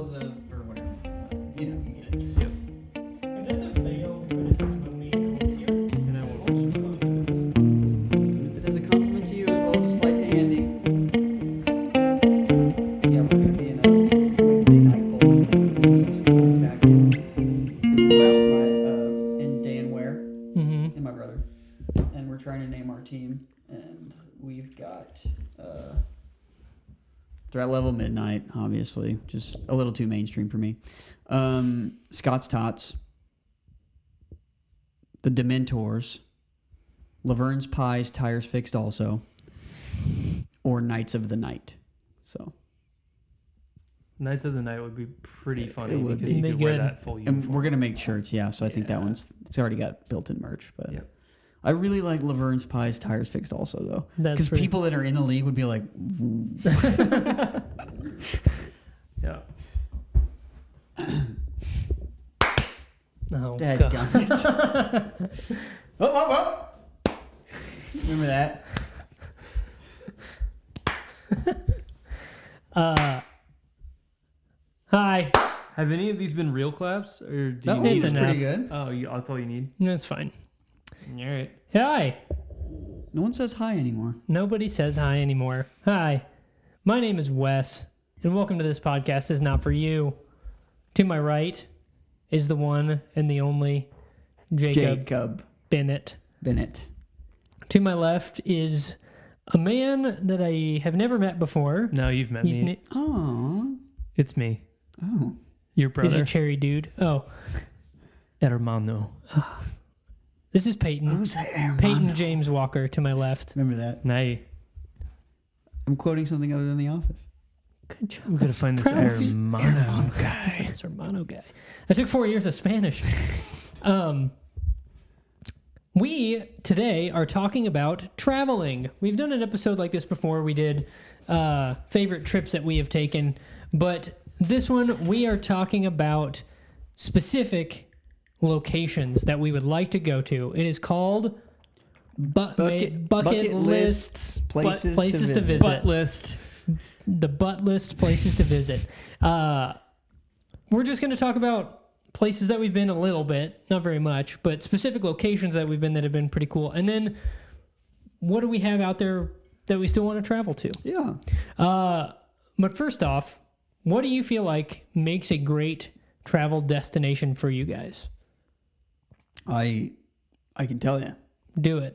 hills of, or whatever. You know, you get it. Yep. If that's a veiled criticism of me, I won't hear it. And I won't respond to If it is a compliment to you as well as a slight to Andy. Yeah, we're going to be in a Wednesday night bowling league with me, Steve Tackett, and Dan Ware, and my brother. And we're trying to name our team. And we've got Threat Level Midnight, obviously. Just a little too mainstream for me. Scott's Tots. The Dementors. Laverne's Pies, Tires Fixed Also. Or Knights of the Night. So. Knights of the Night would be pretty funny would because be. you could Be wear good. that full uniform. And we're going to make shirts, yeah. So I think that Yeah. it's already got built-in merch. But Yep. I really like Laverne's Pies, Tires Fixed Also, though. That's Because pretty- people that are in the league would be like, Yeah. Oh, Dad, God. oh. Remember that? Hi. Have any of these been real claps, or do That you one need? It's was enough. pretty good. Oh, that's all you need. That's fine. All right. Hi. No one says hi anymore. Nobody says hi anymore. Hi. My name is Wes, and welcome to This Podcast Is Not For You. To my right is the one and the only Jacob Bennett. To my left is a man that I have never met before. No, you've met He's me. Oh. It's me, Oh. your he's a brother, cherry dude. Oh, hermano. this is Peyton. Who's that? Peyton James Walker to my left. Remember that? Nay, I'm quoting something other than The Office. Good job. we gotta find this hermano guy. This Hermano guy. I took 4 years of Spanish. We today are talking about traveling. We've done an episode like this before. We did favorite trips that we have taken, but this one we are talking about specific locations that we would like to go to. It is called bucket lists, places to visit. Butt list. The butt list places to visit. We're just going to talk about places that we've been a little bit, not very much, but specific locations that we've been that have been pretty cool. And then what do we have out there that we still want to travel to? Yeah. But first off, what do you feel like makes a great travel destination for you guys? I can tell you. Do it.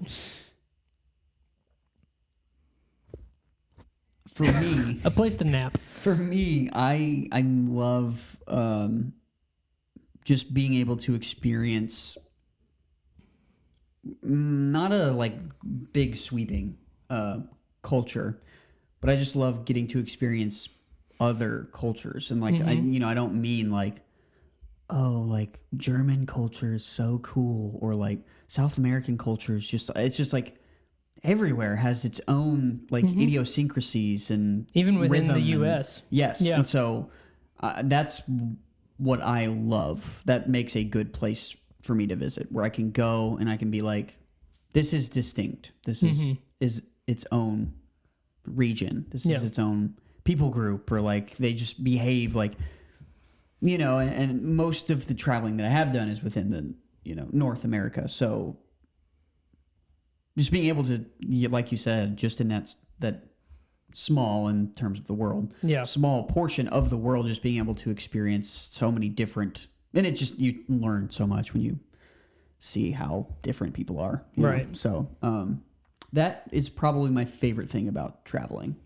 For me, A place to nap. I love just being able to experience not a like big sweeping culture, but I just love getting to experience other cultures. And like I don't mean like, oh, like German culture is so cool, or like South American culture is just, it's just like everywhere has its own like idiosyncrasies and Even within the rhythm U.S. Yes. Yeah. And so that's what I love. That makes a good place for me to visit, where I can go and I can be like, this is distinct. This is its own region. This is its own people group, or like they just behave like, and most of the traveling that I have done is within the, North America. So just being able to, like you said, just in that small, in terms of the world, small portion of the world, just being able to experience so many different, and it just, you learn so much when you see how different people are. Right. So that is probably my favorite thing about traveling.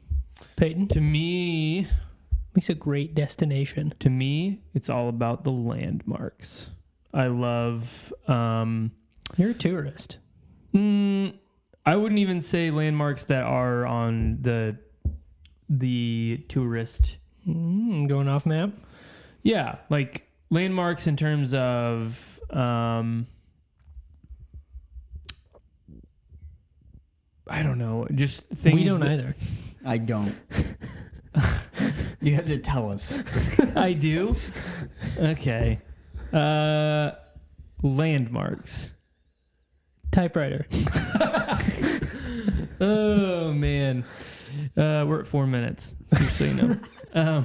Peyton? To me, Makes a great destination. it's all about the landmarks. I love. You're a tourist. I wouldn't even say landmarks that are on the tourist. Going off map? Yeah, like landmarks in terms of I don't know, just things. We don't either. I don't. You have to tell us. I do. Okay. Landmarks. Typewriter. Oh man, we're at 4 minutes. Just so you know.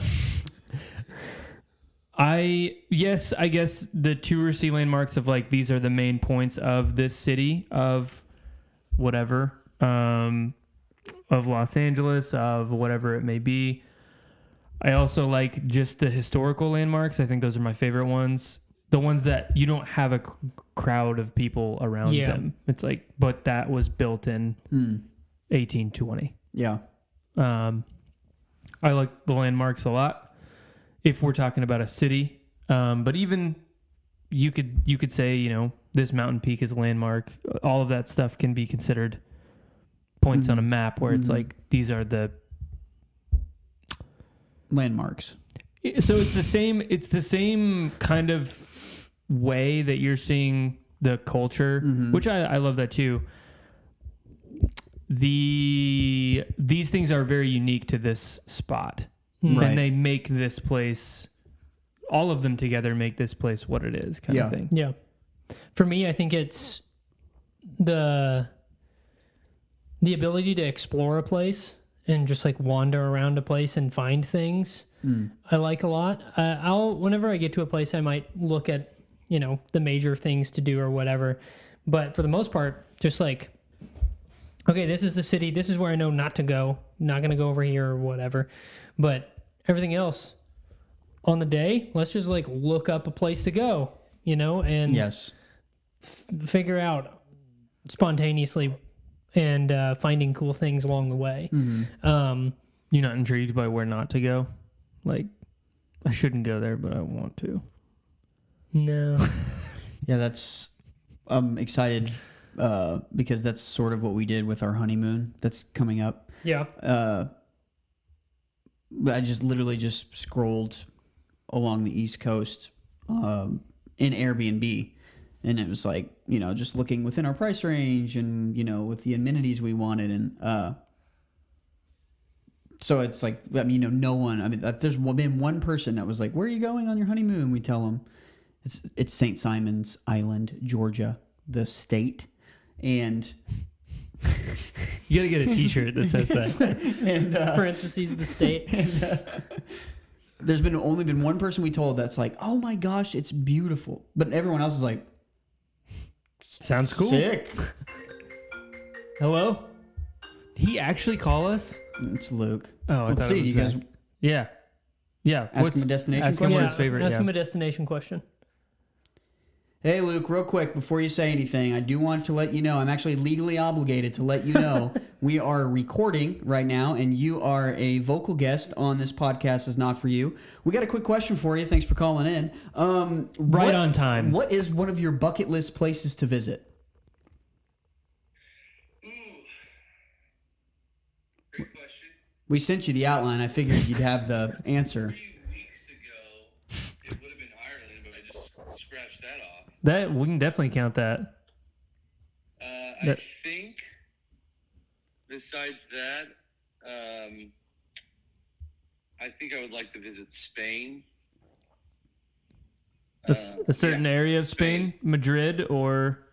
I guess the touristy landmarks of like these are the main points of this city of whatever, of Los Angeles, of whatever it may be. I also like just the historical landmarks. I think those are my favorite ones. The ones that you don't have a crowd of people around them. It's like, but that was built in 1820. Yeah. I like the landmarks a lot if we're talking about a city. But even you could say, you know, this mountain peak is a landmark. All of that stuff can be considered points on a map where it's like, these are the landmarks. So it's the same kind of way that you're seeing the culture, which I love that too. These things are very unique to this spot. Right. And they make this place, all of them together make this place what it is, kind of thing. Yeah. For me, I think it's the ability to explore a place and just like wander around a place and find things. I like a lot. Whenever I get to a place, I might look at, you know, the major things to do or whatever. But for the most part, just like, okay, this is the city. This is where I know not to go. I'm not going to go over here or whatever. But everything else on the day, let's just like look up a place to go, you know, and figure out spontaneously and finding cool things along the way. You're not intrigued by where not to go? Like, I shouldn't go there, but I want to. No. Yeah, that's... I'm excited because that's sort of what we did with our honeymoon that's coming up. Yeah. I just literally just scrolled along the East Coast in Airbnb, and it was like, you know, just looking within our price range and, you know, with the amenities we wanted. And so it's like, I mean, you know, no one, I mean, there's been one person that was like, where are you going on your honeymoon? We tell them it's St. Simon's Island, Georgia, the state. And you got to get a t-shirt that says that. And parentheses, the state. And, there's only been one person we told that's like, oh my gosh, it's beautiful. But everyone else is like, sounds cool. Sick. Hello? Did he actually call us? It's Luke. Oh, I thought it was you guys. Yeah. Yeah. Ask him a destination Ask him question. what his favorite. Ask him a destination question. Hey, Luke, real quick, before you say anything, I do want to let you know, I'm actually legally obligated to let you know we are recording right now, and you are a vocal guest on this podcast is Not For You. We got a quick question for you. Thanks for calling in. Right on time. What is one of your bucket list places to visit? Great question. We sent you the outline. I figured you'd have the answer. 3 weeks ago, it would have been Ireland, but I just scratched that off. That we can definitely count that. I think besides that, I think I would like to visit Spain. A certain area of Spain, Madrid, or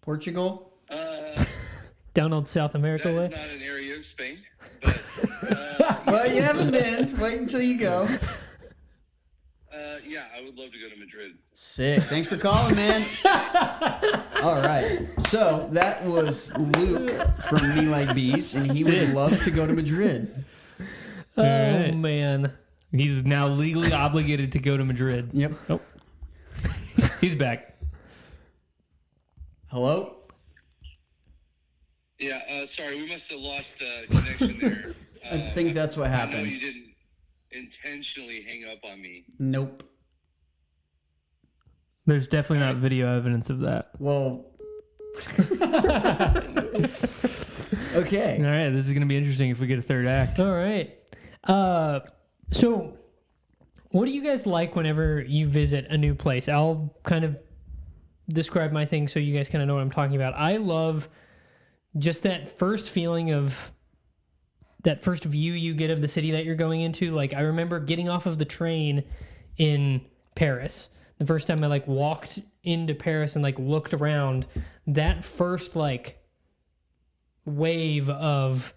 Portugal? Down old South America That way. is not an area of Spain, but Well, you haven't been. Wait until you go. yeah, I would love to go to Madrid. Sick. Thanks for calling, man. All right. So that was Luke from Me Like Bees, and he would love to go to Madrid. Oh, right. man. he's now legally obligated to go to Madrid. Yep. Oh, he's back. Hello? Yeah, sorry, we must have lost connection there. I think that's what I know happened. you didn't intentionally hang up on me. Nope. There's definitely not video evidence of that. Well. Okay. All right, this is going to be interesting if we get a third act. All right. So what do you guys like whenever you visit a new place? I'll kind of describe my thing so you guys kind of know what I'm talking about. I love just that first feeling of that first view you get of the city that you're going into. Like, I remember getting off of the train in Paris. The first time I like walked into Paris and like looked around, that first like wave of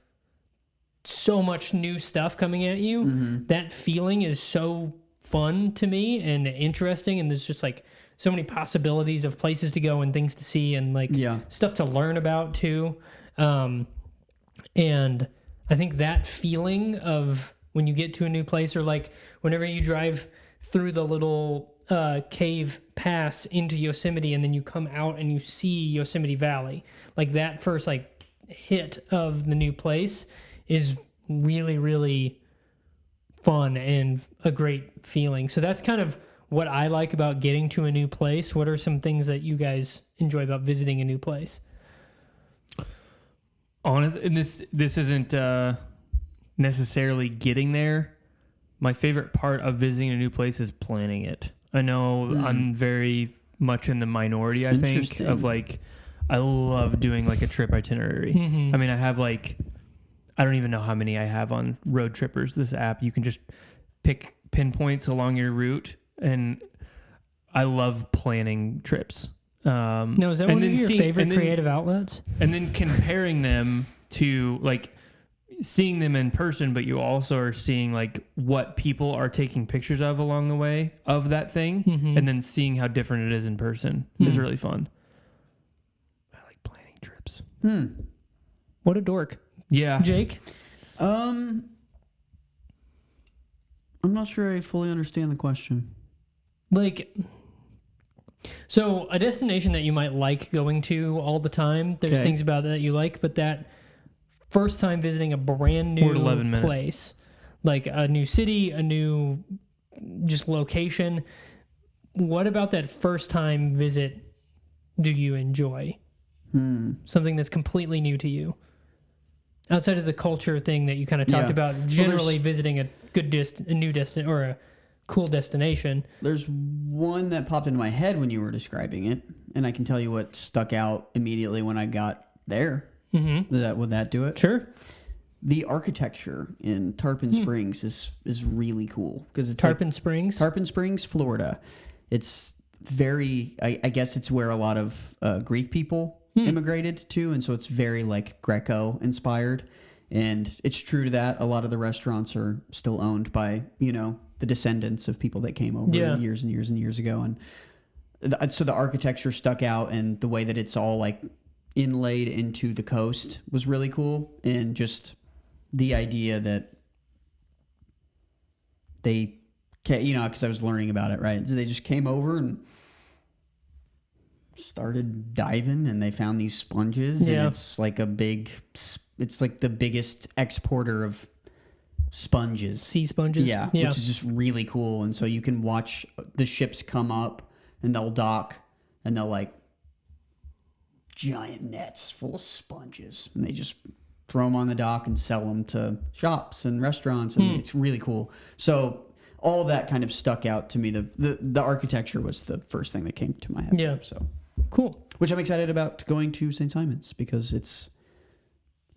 so much new stuff coming at you, that feeling is so fun to me and interesting, and there's just like so many possibilities of places to go and things to see and like stuff to learn about too. And I think that feeling of when you get to a new place, or like whenever you drive through the little cave pass into Yosemite and then you come out and you see Yosemite Valley, like that first like hit of the new place is really, really fun and a great feeling. So that's kind of what I like about getting to a new place. What are some things that you guys enjoy about visiting a new place? Honest, and this isn't necessarily getting there. My favorite part of visiting a new place is planning it. I know I'm very much in the minority, I think, of like, I love doing like a trip itinerary. Mm-hmm. I mean, I have like, I don't even know how many I have on Road Trippers, this app. You can just pick pinpoints along your route, and I love planning trips. Now, is that one of your favorite creative outlets? And then comparing them to like seeing them in person, but you also are seeing like what people are taking pictures of along the way of that thing, and then seeing how different it is in person is really fun. I like planning trips. What a dork. Yeah. Jake? I'm not sure I fully understand the question. Like, so a destination that you might like going to all the time, there's things about it that you like, but that first time visiting a brand new place, like a new city, a new just location, what about that first time visit do you enjoy? Something that's completely new to you. Outside of the culture thing that you kind of talked about, generally visiting a new destination or a cool destination. There's one that popped into my head when you were describing it, and I can tell you what stuck out immediately when I got there. Would that do it? Sure. The architecture in Tarpon Springs is really cool because it's Tarpon Springs, Florida. It's very, I guess it's where a lot of Greek people immigrated to, and so it's very like Greco inspired, and it's true to that. A lot of the restaurants are still owned by the descendants of people that came over years and years and years ago, and so the architecture stuck out, and the way that it's all like inlaid into the coast was really cool, and just the idea that they, because I was learning about it, right? So they just came over and started diving, and they found these sponges, and it's like it's like the biggest exporter of sponges, sea sponges, which is just really cool. And so you can watch the ships come up, and they'll dock, and they'll like giant nets full of sponges, and they just throw them on the dock and sell them to shops and restaurants, and it's really cool. So all that kind of stuck out to me. The architecture was the first thing that came to my head. Yeah. So cool. Which I'm excited about going to St. Simon's, because it's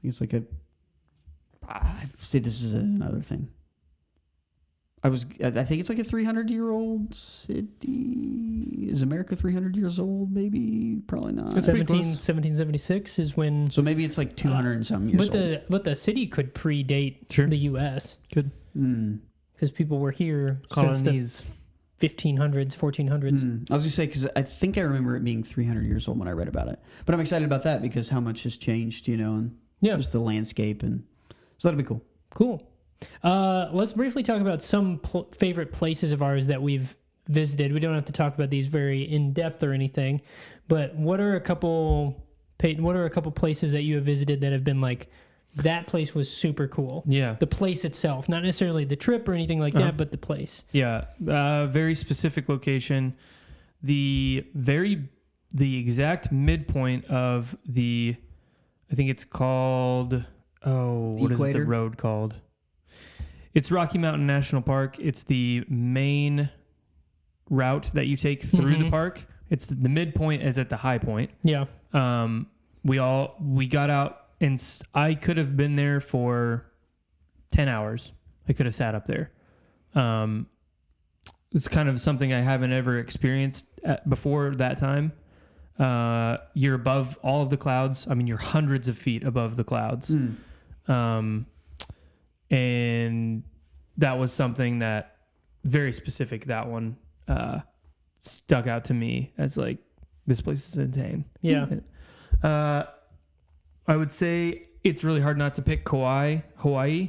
like see, this is another thing. I think it's like a 300-year-old city. Is America 300 years old? Maybe, probably not. 1776 is when. So maybe it's like 200 and some years old. But the city could predate the U.S. Could. Because people were here since the 1500s, 1400s. I was going to say, because I think I remember it being 300 years old when I read about it. But I'm excited about that because how much has changed, and just the landscape. And so that'll be cool. Cool. Let's briefly talk about some favorite places of ours that we've visited. We don't have to talk about these very in depth or anything, but what are a couple places that you have visited that have been like, that place was super cool? Yeah, the place itself, not necessarily the trip or anything like that, but the place. Yeah, very specific location. The exact midpoint of I think it's called. What is the road called? It's Rocky Mountain National Park. It's the main route that you take through the park. It's the midpoint is at the high point. Yeah. We got out, and I could have been there for 10 hours. I could have sat up there. It's kind of something I haven't ever experienced before that time. You're above all of the clouds. I mean, you're hundreds of feet above the clouds. And that was something that very specific. That one stuck out to me as like, this place is insane. Yeah. I would say it's really hard not to pick Kauai, Hawaii.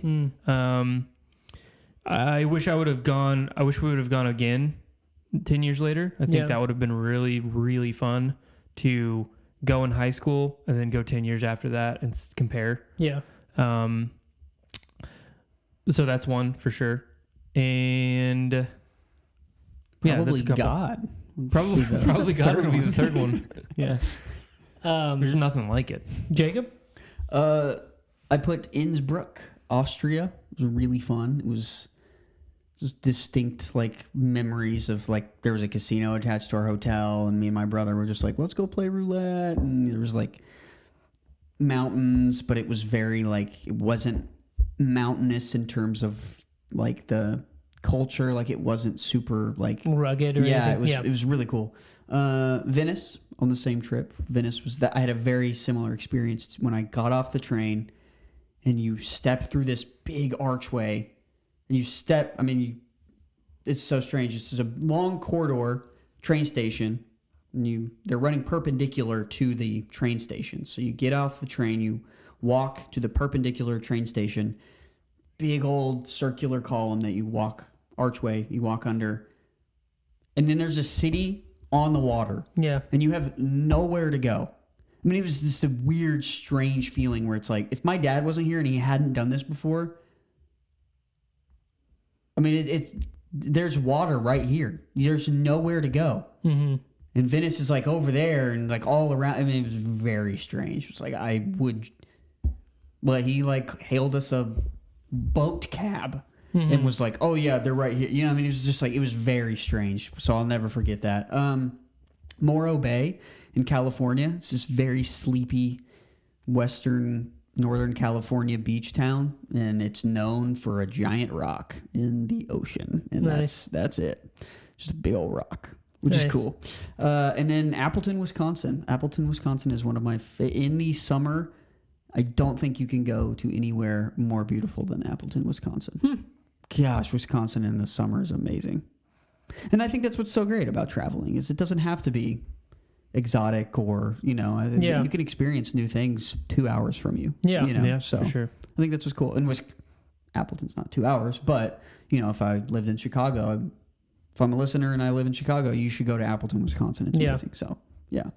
I wish I would have gone. I wish we would have gone again 10 years later. I think that would have been really, really fun to go in high school and then go 10 years after that and compare. Yeah. So that's one for sure. And Probably that's a couple. God. Probably God would be the third one. Yeah. There's nothing like it. Jacob? I put Innsbruck, Austria. It was really fun. It was just distinct like memories of like there was a casino attached to our hotel, and me and my brother were just like, let's go play roulette. And there was like mountains, but it was very like it wasn't mountainous in terms of like the culture. Like it wasn't super like Rugged or anything. it was really cool. Venice on the same trip. Venice was that I had a very similar experience when I got off the train and you step through this big archway and you step, it's so strange. It's just a long corridor train station and they're running perpendicular to the train station. So you get off the train, you walk to the perpendicular train station, big old circular column that you walk, archway you walk under. And then there's a city on the water. Yeah. And you have nowhere to go. It was just a weird, strange feeling where it's like, if my dad wasn't here and he hadn't done this before, there's water right here. There's nowhere to go. Mm-hmm. And Venice is like over there and like all around. It was very strange. It's like he like hailed us a boat cab and was like, oh yeah, they're right here. It was just like, it was very strange. So I'll never forget that. Moro Bay in California. It's this very sleepy northern California beach town, and it's known for a giant rock in the ocean. And Nice. that's it. Just a big old rock, which is cool. And then Appleton, Wisconsin. Appleton, Wisconsin is one of my in the summer. I don't think you can go to anywhere more beautiful than Appleton, Wisconsin. Gosh, Wisconsin in the summer is amazing. And I think that's what's so great about traveling is it doesn't have to be exotic or, you can experience new things 2 hours from you. Yeah, so for sure. I think that's what's cool. And Appleton's not 2 hours, but, if I lived in Chicago, if I'm a listener and I live in Chicago, you should go to Appleton, Wisconsin. It's amazing. So, yeah.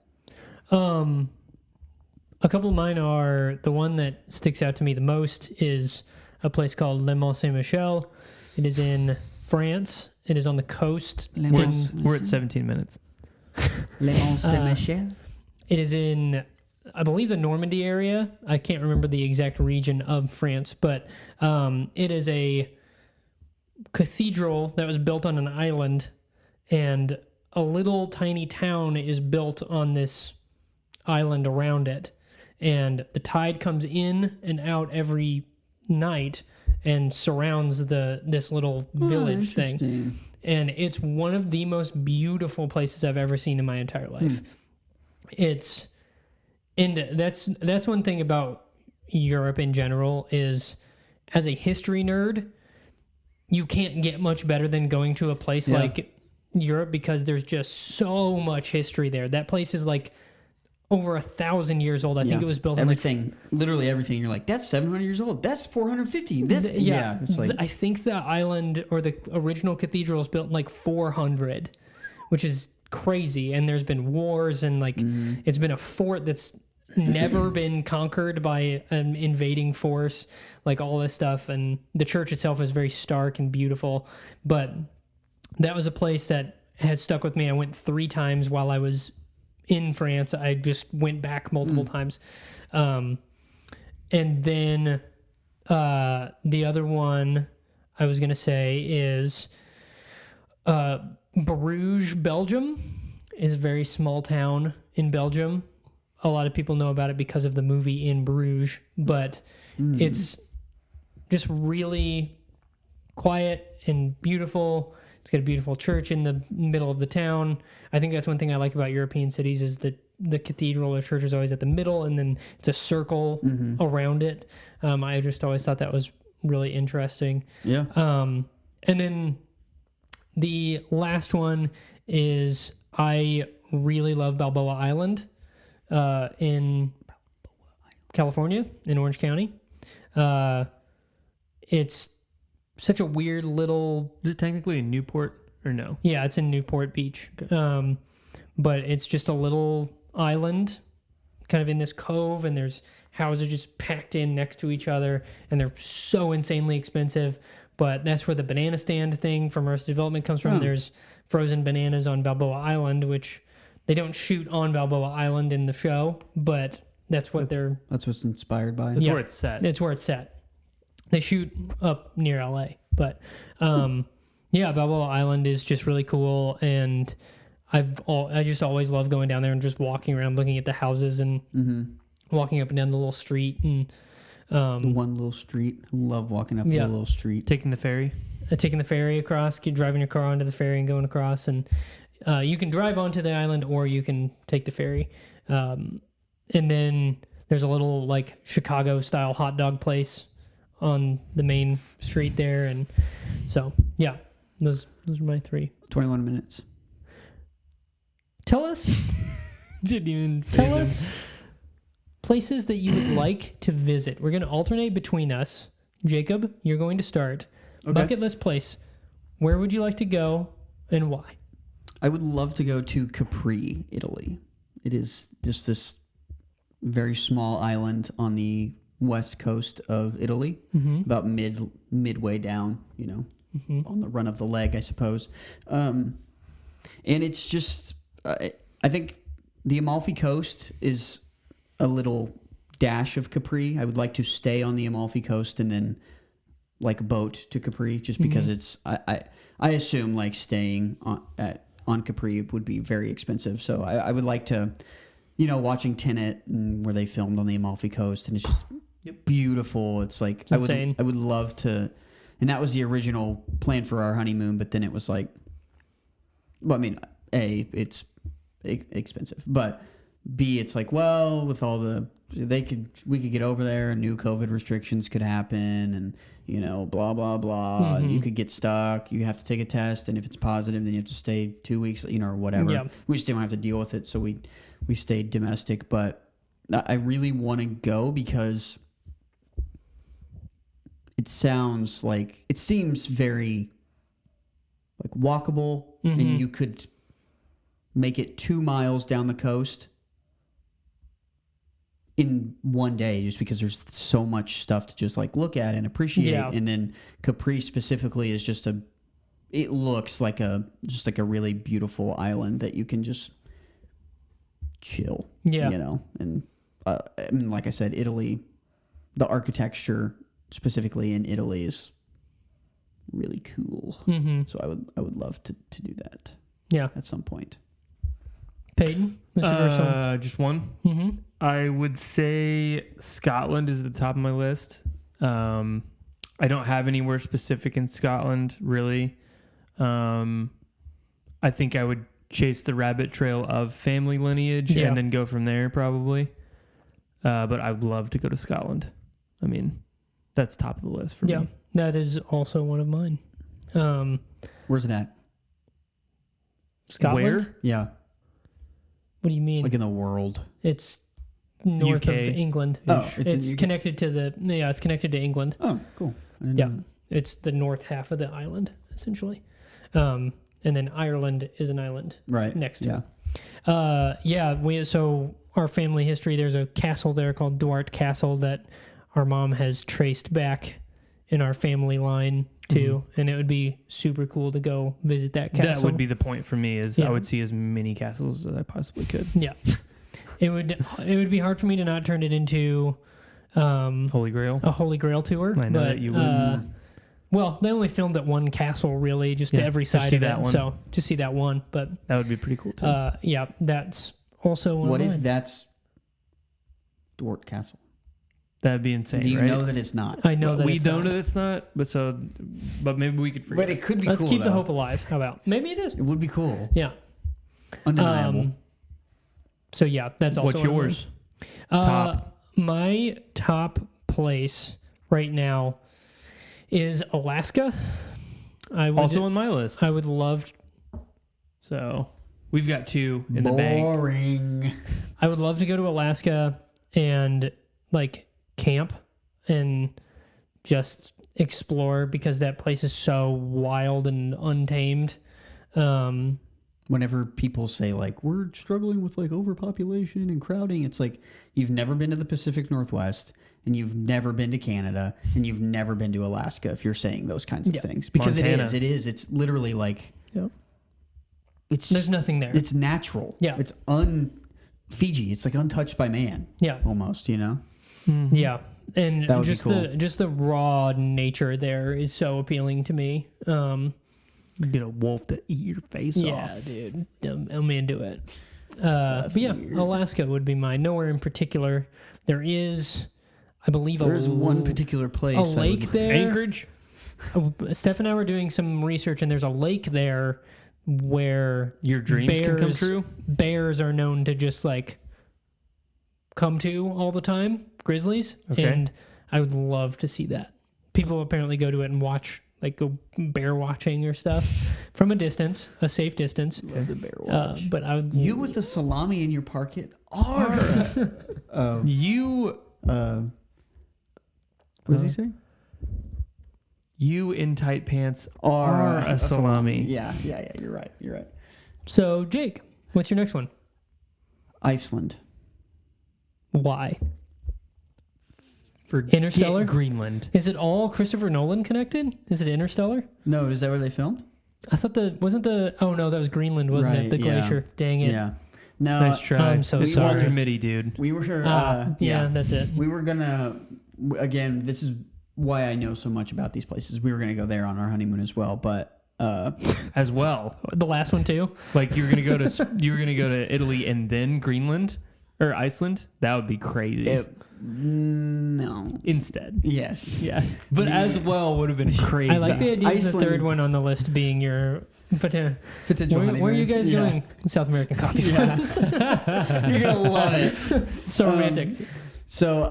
A couple of mine are, the one that sticks out to me the most is a place called Le Mont Saint-Michel. It is in France. It is on the coast. We're at 17 minutes. Le Mont Saint-Michel? It is in, I believe, the Normandy area. I can't remember the exact region of France, but it is a cathedral that was built on an island, and a little tiny town is built on this island around it. And the tide comes in and out every night and surrounds this little village thing. And it's one of the most beautiful places I've ever seen in my entire life. That's one thing about Europe in general is, as a history nerd, you can't get much better than going to a place like Europe because there's just so much history there. That place is like over 1,000 years old. I think it was built literally everything. You're like, that's 700 years old. That's 450. It's like, I think the island or the original cathedral is built in like 400, which is crazy. And there's been wars and it's been a fort that's never been conquered by an invading force, like all this stuff. And the church itself is very stark and beautiful. But that was a place that has stuck with me. I went 3 times while I was in France. I just went back multiple times. And then the other one I was going to say is Bruges, Belgium is a very small town in Belgium. A lot of people know about it because of the movie In Bruges, but it's just really quiet and beautiful. It's got a beautiful church in the middle of the town. I think that's one thing I like about European cities is that the cathedral or church is always at the middle, and then it's a circle around it. I just always thought that was really interesting. Yeah. And then the last one is I really love Balboa Island in California, in Orange County. It's such a weird little... Is it technically in Newport or no? Yeah, it's in Newport Beach. Okay. But it's just a little island kind of in this cove, and there's houses just packed in next to each other, and they're so insanely expensive. But that's where the banana stand thing from Arrested Development comes from. There's frozen bananas on Balboa Island, which they don't shoot on Balboa Island in the show, but that's what's inspired by. That's where it's set. It's where it's set. They shoot up near LA, but Balboa Island is just really cool, and I just always love going down there and just walking around, looking at the houses and walking up and down the little street and the one little street. I love walking up the little street. Taking the ferry across, driving your car onto the ferry and going across, and you can drive onto the island or you can take the ferry. And then there's a little like Chicago style hot dog place on the main street there, and so those are my 3. 21 minutes. Tell us places that you would like to visit. We're going to alternate between us. Jacob, you're going to start. Okay. Bucket list place. Where would you like to go and why? I would love to go to Capri, Italy. It is just this very small island on the west coast of Italy, about midway down, on the run of the leg, I suppose. And it's just, I think the Amalfi Coast is a little dash of Capri. I would like to stay on the Amalfi Coast and then like boat to Capri, just because it's, I assume like staying on Capri would be very expensive. So I would like to, watching Tenet and where they filmed on the Amalfi Coast, and it's just beautiful. It's like, it's insane. I would love to, and that was the original plan for our honeymoon, but then it was like, well, I mean, A, it's expensive, but B, it's like, well, with all we could get over there and new COVID restrictions could happen, and blah blah blah, and you could get stuck. You have to take a test, and if it's positive, then you have to stay 2 weeks, or whatever. Yeah. We just didn't have to deal with it, so we stayed domestic. But I really want to go because it seems very like walkable, and you could make it 2 miles down the coast in one day, just because there's so much stuff to just like look at and appreciate. Yeah. And then Capri specifically is it looks like a really beautiful island that you can just chill. Yeah. And I mean, like I said, Italy, the architecture specifically in Italy is really cool. So I would love to do that. Yeah. At some point. Peyton, what's your first one? Just one. I would say Scotland is at the top of my list. I don't have anywhere specific in Scotland, really. I think I would chase the rabbit trail of family lineage and then go from there, probably. But I would love to go to Scotland. I mean, that's top of the list for me. Yeah, that is also one of mine. Where's it at? Scotland? Where? Yeah. What do you mean? Like in the world? It's north UK. of England. It's connected to it's connected to England. Oh, cool. It's the north half of the island, essentially. And then Ireland is an island next to it. So our family history, there's a castle there called Duart Castle that our mom has traced back in our family line too, and it would be super cool to go visit that castle. That would be the point for me, is I would see as many castles as I possibly could. Yeah. It would be hard for me to not turn it into Holy Grail. A Holy Grail tour. I know that you would. Well, they only filmed at one castle, really, just to every side of it. So just see that one, but that would be pretty cool too. That's also one. What if that's Duart Castle? That'd be insane. Do you right? know that it's not? I know that we it's don't not. know it's not, but maybe we could forget. But it could be Let's cool. keep though. the hope alive. How about maybe it is? It would be cool. Yeah. Undeniable. So that's also what's yours? Top. My top place right now is Alaska. I would Also on my list. I would love So we've got 2 in the bank. Boring. I would love to go to Alaska and like camp and just explore because that place is so wild and untamed. Whenever people say like we're struggling with like overpopulation and crowding, it's like you've never been to the Pacific Northwest and you've never been to Canada and you've never been to Alaska if you're saying those kinds of things. Because Montana. it is. It's literally like There's nothing there. It's natural. Yeah. It's Fiji. It's like untouched by man. Yeah. Almost, you know? Yeah. And That would be just cool. the raw nature there is so appealing to me. Get a wolf to eat your face off. Yeah, dude. I'm into it. But yeah, weird. Alaska would be mine. Nowhere in particular. There is, I believe, There's one particular place. a I lake would- there. Anchorage? Steph and I were doing some research, and there's a lake there where Your dreams can come true? Bears are known to just like come to all the time. Grizzlies. Okay. And I would love to see that. People apparently go to it and watch, like go bear watching or stuff from a distance, a safe distance. Love the bear watch. But I would. You with the salami in your pocket are. You What does he say? you in tight pants Are are a salami. Yeah. You're right. So, Jake, what's your next one? Iceland. Why? For Interstellar? Greenland. Is it all Christopher Nolan connected? Is it Interstellar? No, is that where they filmed? I thought oh no, that was Greenland, wasn't Right, it? The yeah. glacier. Dang it. Yeah. No. Nice try. I'm so It's sorry. Walter Mitty, dude. We were. Yeah, that's it. We were gonna. Again, this is why I know so much about these places. We were gonna go there on our honeymoon as well, but. As well. The last one too. Like you were gonna go to Italy and then Greenland or Iceland. That would be crazy. No. Instead. Yes. Yeah. But as well would have been crazy. I like the idea of the Iceland- third one on the list being your. But Potential where are you honeymoon. guys Yeah. going? South American coffee. Yeah. You're gonna love it. So romantic. So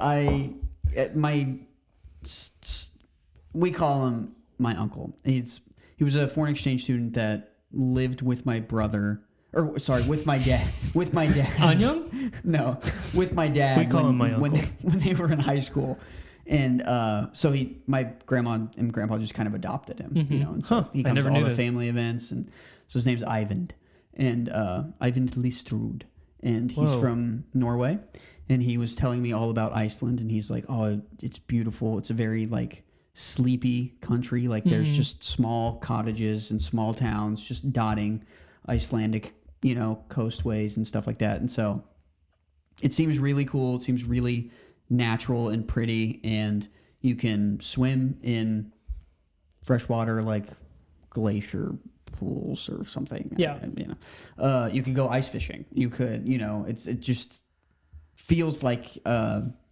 we call him my uncle. He was a foreign exchange student that lived with my brother, with my dad. With my dad. Anyang? No, with my dad. We call him my when uncle. when they were in high school, and so my grandma and grandpa just kind of adopted him, you know, and so Huh, he I comes never to all knew the this. family events, and so his name's Ivan, and Ivan Listrud, and he's Whoa. from Norway, and he was telling me all about Iceland, and he's like, oh, it's beautiful. It's a very like sleepy country. Like there's just small cottages and small towns just dotting Icelandic, you know, coastways and stuff like that. And so it seems really cool. It seems really natural and pretty, and you can swim in freshwater like glacier pools or something. Yeah. You know, you could go ice fishing. You could, you know, it just feels like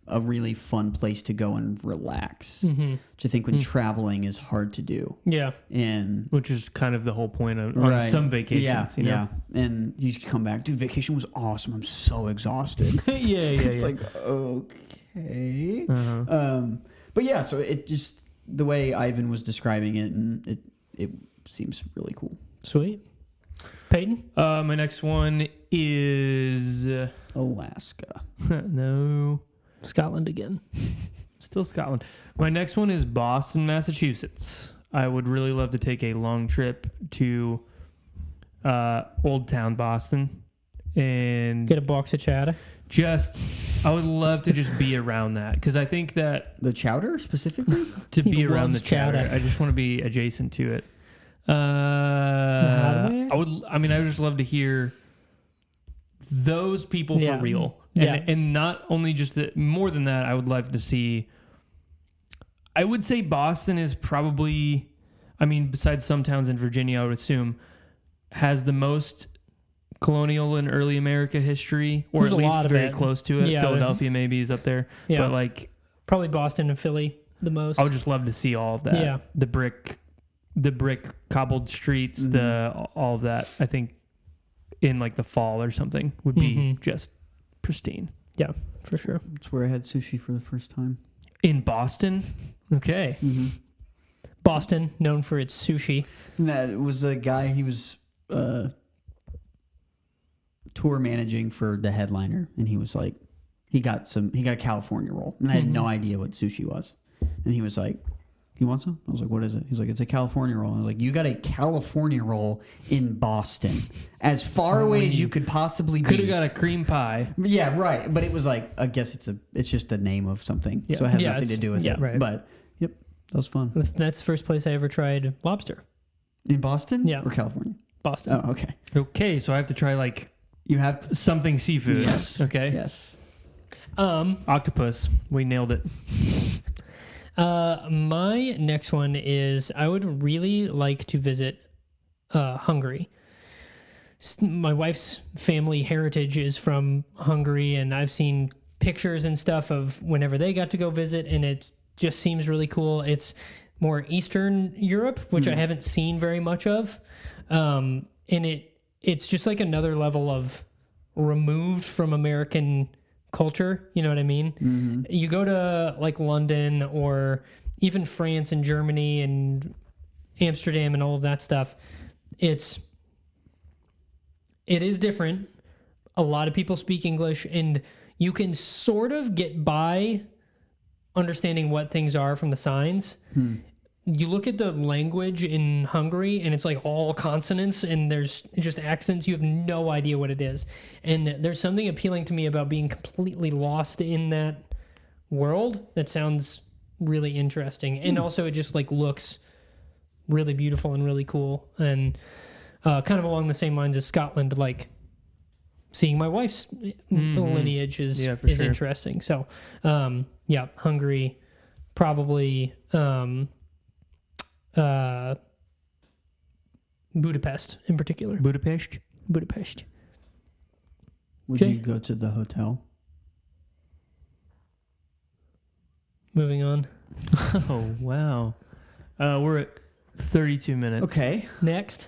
a really fun place to go and relax. Mm-hmm. Which I think when traveling is hard to do. Yeah. And Which is kind of the whole point of on some vacations. yeah, you know? yeah. And you just come back, dude. Vacation was awesome. I'm so exoted. yeah. It's like okay. Uh-huh. But yeah, so it just the way Ivan was describing it, and it seems really cool. Sweet. Peyton? My next one is Alaska. no, Scotland again. still Scotland. My next one is Boston, Massachusetts. I would really love to take a long trip to Old Town Boston and Get a box of chowder. I would love to just be around that because I think that The chowder specifically? to He be around the loves chowder. chowder, I just want to be adjacent to it. hardware? I would just love to hear those people Yeah. for real. Yeah. And not only just more than that, I would like to see, I would say Boston is probably, I mean, besides some towns in Virginia, I would assume, has the most colonial and early America history, or There's at a least lot of very it. close to it. Yeah. Philadelphia maybe is up there. Yeah. But like, Probably Boston and Philly the most. I would just love to see all of that. Yeah. The brick cobbled streets, all of that. I think in like the fall or something would be just pristine. Yeah, for sure. That's where I had sushi for the first time. In Boston? Okay. Boston, known for its sushi. And that was a guy, he was tour managing for the headliner, and he was like, he got a California roll, and I had no idea what sushi was. And he was like, "You want some?" I was like, "What is it?" He's like, "It's a California roll." I was like, "You got a California roll in Boston, as far away as you could possibly be." Could have got a cream pie. Yeah, right. But it was like, I guess it's just the name of something, so it has nothing to do with it. Right. But yep, that was fun. That's the first place I ever tried lobster. In Boston, Yeah. or California? Boston. Oh, okay. Okay, so I have to try like You have to. something seafood. Yes. Okay. Yes. Octopus. We nailed it. My next one is I would really like to visit Hungary. My wife's family heritage is from Hungary, and I've seen pictures and stuff of whenever they got to go visit, and it just seems really cool. It's more Eastern Europe, which I haven't seen very much of, and it's just like another level of removed from American culture. You know what I mean? Mm-hmm. You go to like London or even France and Germany and Amsterdam and all of that stuff. It is different. A lot of people speak English, and you can sort of get by understanding what things are from the signs. You look at the language in Hungary, and it's like all consonants, and there's just accents. You have no idea what it is. And there's something appealing to me about being completely lost in that world that sounds really interesting. And also it just like looks really beautiful and really cool. And kind of along the same lines as Scotland, like seeing my wife's lineage is sure. interesting. So, Hungary, probably... Budapest in particular. Budapest. Would Jay? you go to the hotel? Moving on. Oh, wow. We're at 32 minutes. Okay. Next.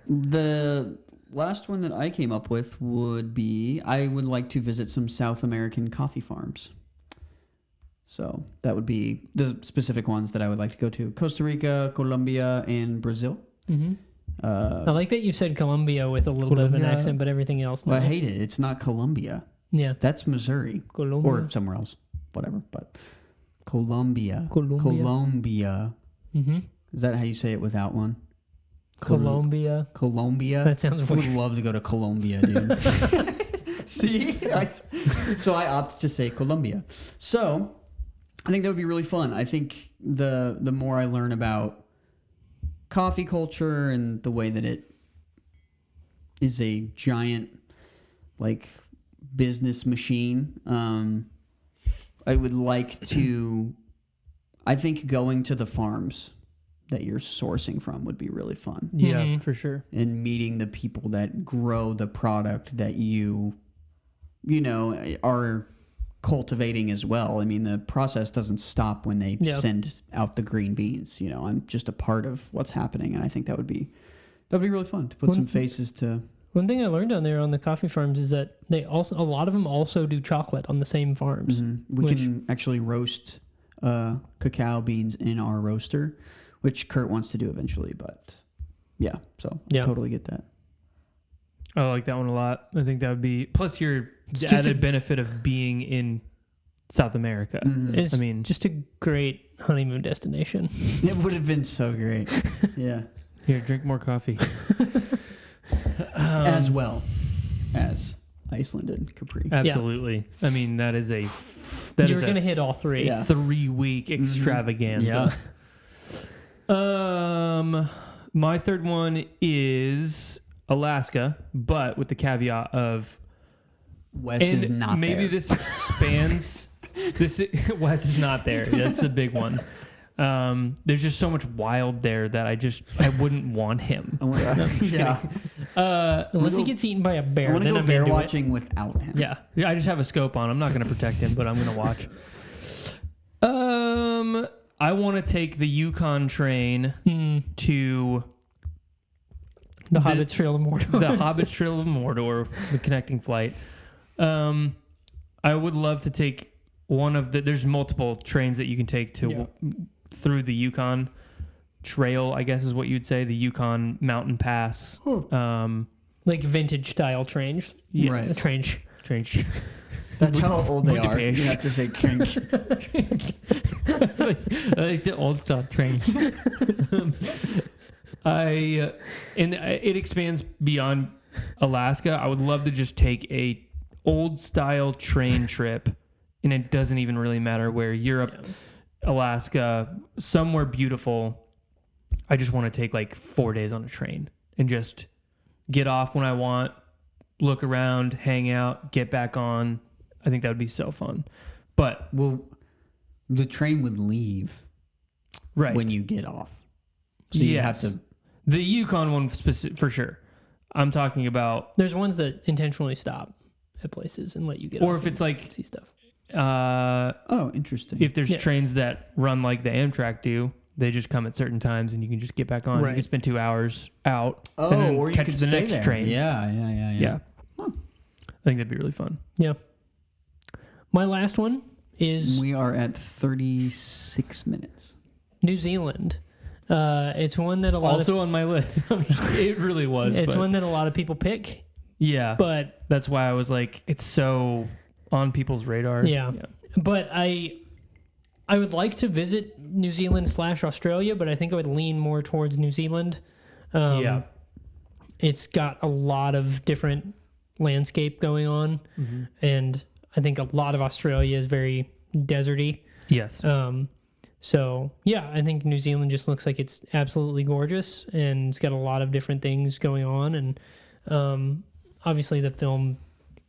The last one that I came up with would be I would like to visit some South American coffee farms. So that would be the specific ones that I would like to go to. Costa Rica, Colombia, and Brazil. Mm-hmm. I like that you said Colombia with a little bit of an accent, but everything else. Well, I hate it. It's not Colombia. Yeah. That's Missouri. Colombia. Or somewhere else. Whatever. But Colombia. Colombia. Mm-hmm. Is that how you say it without one? Colombia. Colombia? That sounds I weird. would love to go to Colombia, dude. See? So I opted to say Colombia. So I think that would be really fun. I think the more I learn about coffee culture and the way that it is a giant like business machine, I would like to, I think going to the farms that you're sourcing from would be really fun. Yeah, for sure. And meeting the people that grow the product that you know, are cultivating as well. I mean, the process doesn't stop when they send out the green beans. You know, I'm just a part of what's happening, and I think that'd be really fun to put some faces to. One thing I learned down there on the coffee farms is that a lot of them also do chocolate on the same farms. Mm-hmm. We can actually roast cacao beans in our roaster, which Kurt wants to do eventually. But yeah, so totally get that. I like that one a lot. I think that would be plus your added benefit of being in South America. Mm-hmm. It's just a great honeymoon destination. It would have been so great. Yeah. Here, drink more coffee. As well as Iceland and Capri. Absolutely. Yeah. I mean, that is you're going to hit all three. Yeah. 3-week extravaganza. Yeah. My third one is Alaska, but with the caveat of Wes is not maybe there. This expands. Wes is not there. That's the big one. There's just so much wild there that I wouldn't want him. Yeah. Unless he gets eaten by a bear. I want to then go I'm bear into watching without him. Yeah. I just have a scope on. I'm not going to protect him, but I'm going to watch. I want to take the Yukon train to the Hobbit's Trail of Mordor. The Hobbit's Trail of Mordor, the connecting flight. I would love to take one of the. There's multiple trains that you can take to through the Yukon Trail, I guess is what you'd say, the Yukon Mountain Pass. Like vintage style trains. Yes. Right. Train. That's how old they are. Budapest. You have to say trench. I like the old style train. It expands beyond Alaska. I would love to just take a old style train trip, and it doesn't even really matter where, Europe, Alaska, somewhere beautiful. I just want to take like 4 days on a train and just get off when I want, look around, hang out, get back on. I think that would be so fun. But Well, the train would leave right when you get off. So you have to. the Yukon one for sure. I'm talking about, There's ones that intentionally stop at places and let you get or off if it's and like, see stuff. Oh, interesting. if there's Yeah. trains that run like the Amtrak do, they just come at certain times and you can just get back on. Right. You can spend 2 hours out and then or you catch could the stay next there. train. Yeah. I think that'd be really fun. Yeah. My last one is We are at 36 minutes. New Zealand. It's one that a lot Also on my list. It really was. it's but one that a lot of people pick, yeah. but That's why I was like, it's so on people's radar. yeah. But I would like to visit New Zealand / Australia, but I think I would lean more towards New Zealand. Yeah. It's got a lot of different landscape going on, and I think a lot of Australia is very deserty. Yes. So yeah, I think New Zealand just looks like it's absolutely gorgeous, and it's got a lot of different things going on, and obviously the film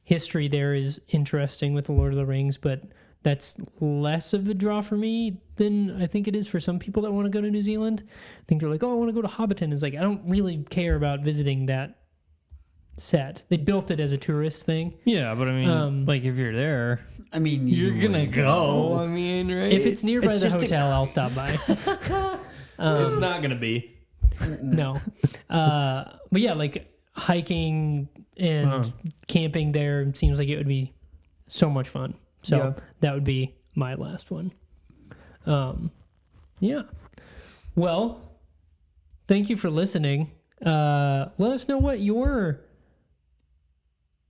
history there is interesting with the Lord of the Rings, but that's less of a draw for me than I think it is for some people that want to go to New Zealand. I think they're like, oh, I want to go to Hobbiton. It's like, I don't really care about visiting that set. They built it as a tourist thing. Yeah, but I mean, like if you're there, I mean, you're gonna go. I mean, right? If it's nearby It's the just a hotel, I'll stop by. it's not gonna be. No. But yeah, like hiking and camping there seems like it would be so much fun. So Yeah. that would be my last one. Yeah. Well, thank you for listening. Let us know what your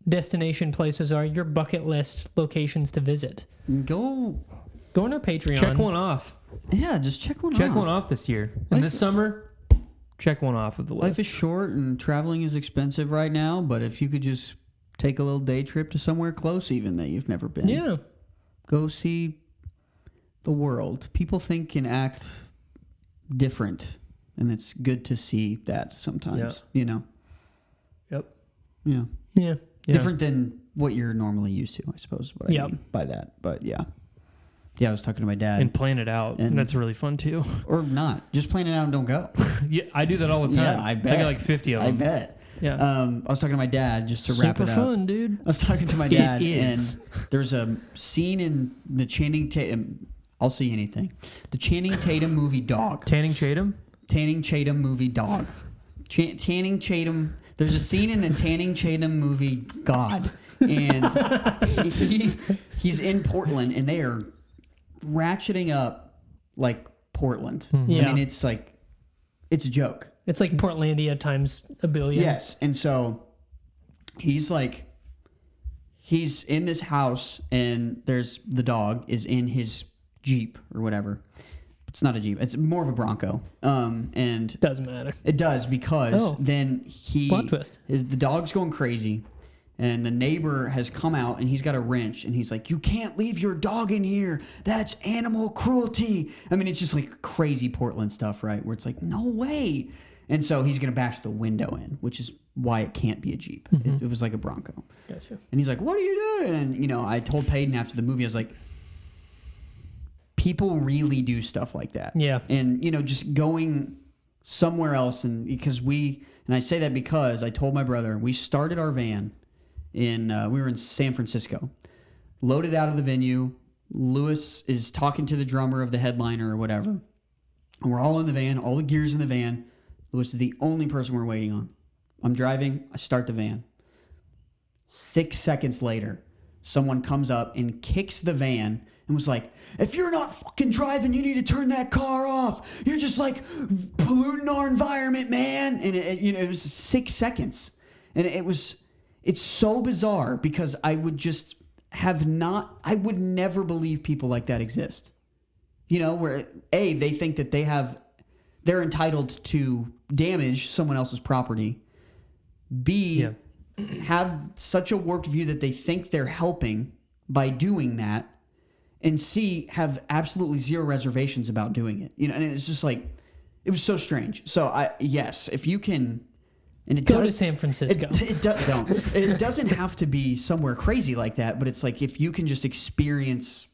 destination places are, your bucket list locations to visit. Go. Go on our Patreon. Check one off. Yeah, just check one Check off. one off this year. And this summer, check one off of the Life list. is short and traveling is expensive right now, but if you could just take a little day trip to somewhere close even that you've never been. Yeah. Go see the world. People think and act different, and it's good to see that sometimes, you know? Yep. Yeah. Yeah. Yeah. Different than what you're normally used to, I suppose, is what I Yep. mean by that. But yeah. Yeah, I was talking to my dad. And plan it out. And- And that's really fun too. or not. Just plan it out and don't go. Yeah, I do that all the time. Yeah, I bet. I got like 50 of I them. bet. Yeah. I was talking to my dad just to wrap Super it up. fun, dude. I was talking to my It dad, is. and there's a scene in the Channing Tatum. I'll see anything. The Channing Tatum movie Dog. Tanning Chatham? Channing Tatum movie Dog. Channing Tatum. There's a scene in the Channing Tatum movie God, and he's in Portland, and they are ratcheting up like Portland. Yeah. I mean, it's like it's a joke. It's like Portlandia times a billion. Yes. And so he's in this house, and there's the dog is in his Jeep or whatever. It's not a Jeep. It's more of a Bronco. And Doesn't matter. it does because Oh. then Plot twist. the dog's going crazy, and the neighbor has come out, and he's got a wrench, and he's like, "You can't leave your dog in here. That's animal cruelty." I mean, it's just like crazy Portland stuff, right? Where it's like, no way. And so he's going to bash the window in, which is why it can't be a Jeep. It was like a Bronco. Gotcha. And he's like, "What are you doing?" And, I told Peyton after the movie, I was like, people really do stuff like that. Yeah. And, just going somewhere else. And because and I say that because I told my brother, we started our van we were in San Francisco, loaded out of the venue. Lewis is talking to the drummer of the headliner or whatever. And we're all in the van, all the gear's in the van. Lewis is the only person we're waiting on. I'm driving, I start the van. 6 seconds later, someone comes up and kicks the van, and was like, if you're not fucking driving, you need to turn that car off. You're just like polluting our environment, man. And it was 6 seconds. And it's so bizarre because I would just I would never believe people like that exist. Where A, they think that they're entitled to damage someone else's property. B, have such a warped view that they think they're helping by doing that. And C, have absolutely zero reservations about doing it. And it's just like, it was so strange. So yes, if you can, and it Go to San Francisco. It doesn't have to be somewhere crazy like that, but it's like if you can just experience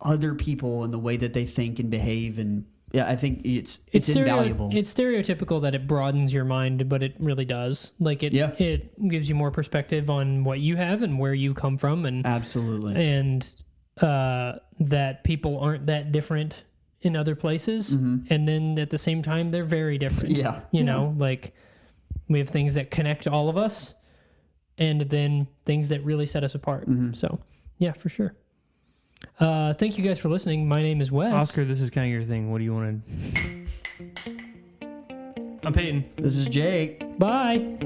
other people and the way that they think and behave, and I think it's invaluable. It's stereotypical that it broadens your mind, but it really does. Like it gives you more perspective on what you have and where you come from, and absolutely, and that people aren't that different in other places, and then at the same time they're very different. Like we have things that connect all of us, and then things that really set us apart. So yeah, for sure. Thank you guys for listening. My name is Wes. Oscar, this is kind of your thing. What do you want to... I'm Peyton. This is Jake. Bye.